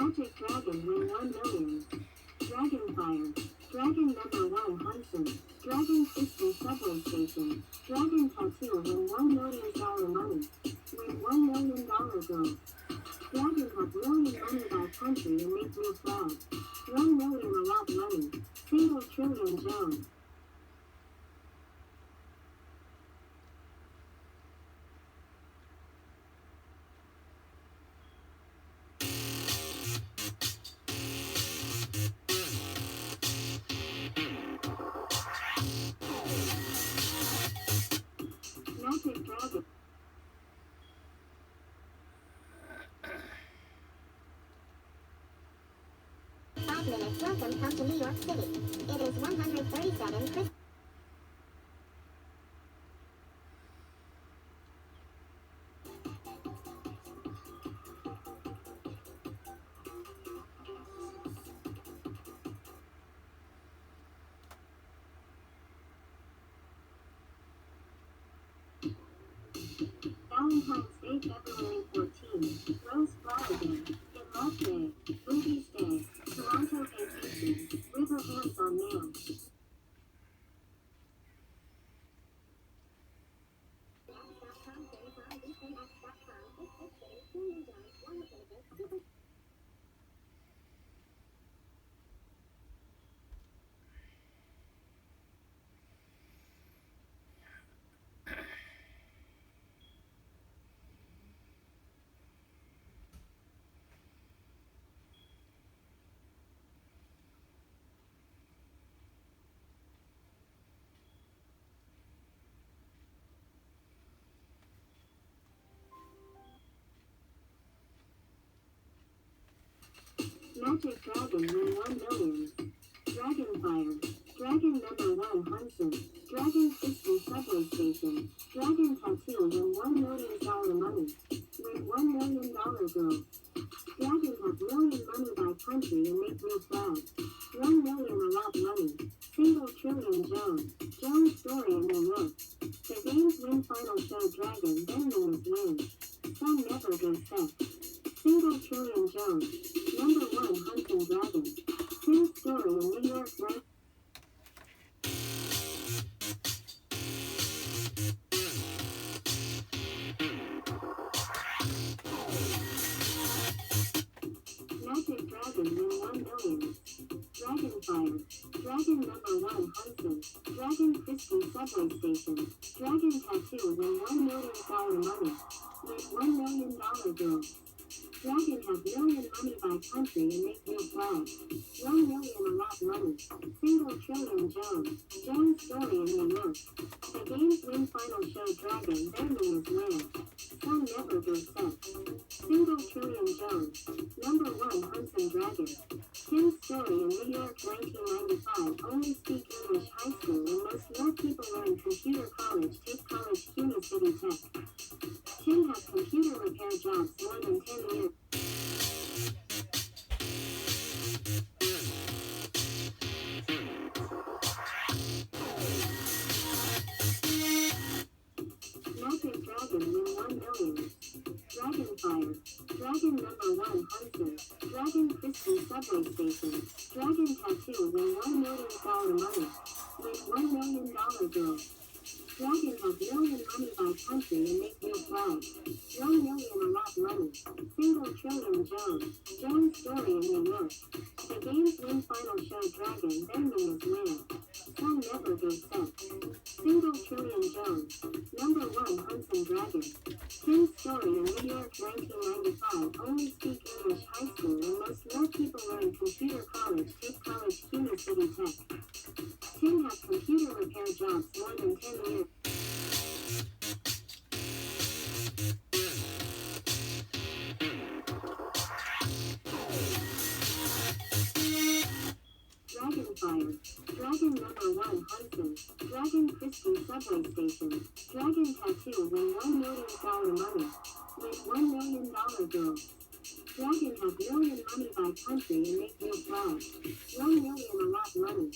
Magic Dragon win 1 million. Dragon Fire. Dragon number 1 Hunson. Dragon 50 subway station. Dragon Tattoo win $1 million money. Win $1 million girl. Dragon have million money by country and make me proud. 1 million a lot money. Single trillion Jone. Magic Dragon. Minutes. Welcome, come to New York City. It is 137 Chris. Valentine's Day, February 14. Rose Flower Day. In Love Day. Movies Day. Toronto Vacation. River Hands on Mail. Magic Dragon win 1 million. Dragon Fire. Dragon number 1 Hunson. Dragon 50 subway station. Dragon Tattoo win $1 million money. Win $1 million girl. Dragon have million money by country and make me proud. 1 million a lot money. Single trillion Jone. Jone's story in New York. The games win final show Dragon, then news win. Sun never goes set. Single trillion Jone. Number 1 Hunting Dragon. Tim story in New York right. Magic Dragon win 1 million. Dragon Fire. Dragon number 1 Hunson. Dragon 50 subway station. Dragon Tattoo win $1 million money. Win $1 million girl. Dragon have million money by country and make me proud. 1 million a lot money. Single trillion Jone. Jone's story in New York. The games win final show Dragon, their name is win. Sun never goes set. Single trillion Jone. Number 1 Hunting Dragon. Tim's story in New York 1995. Only speak English high school and most more people learn computer college. Take college CUNY City Tech. Tim has computer repair jobs more than 10 years. Magic Dragon win 1 million. Dragon Fire. Dragon number 1 Hunson. Dragon 50 subway station. Dragon Tattoo win $1 million money. Win $1 million girl. Dragon have million money by country and make me proud. 1 million a lot money. Single trillion Jone. Jone's story in New York. The games win final show Dragon, then news win. Sun never goes set. Single trillion Jone. Number 1 Hunting Dragon. Tim's story in New York 1995. Only speak English high school and most more people learn computer college. Take college CUNY City Tech. Tim has computer repair jobs more than 10 years. Dragon Fire. Dragon number 1 Hunson. Dragon 50 subway station. Dragon Tattoo win $1 million money. Win $1 million girl. Dragon have million money by country and make me proud. 1 million a lot money.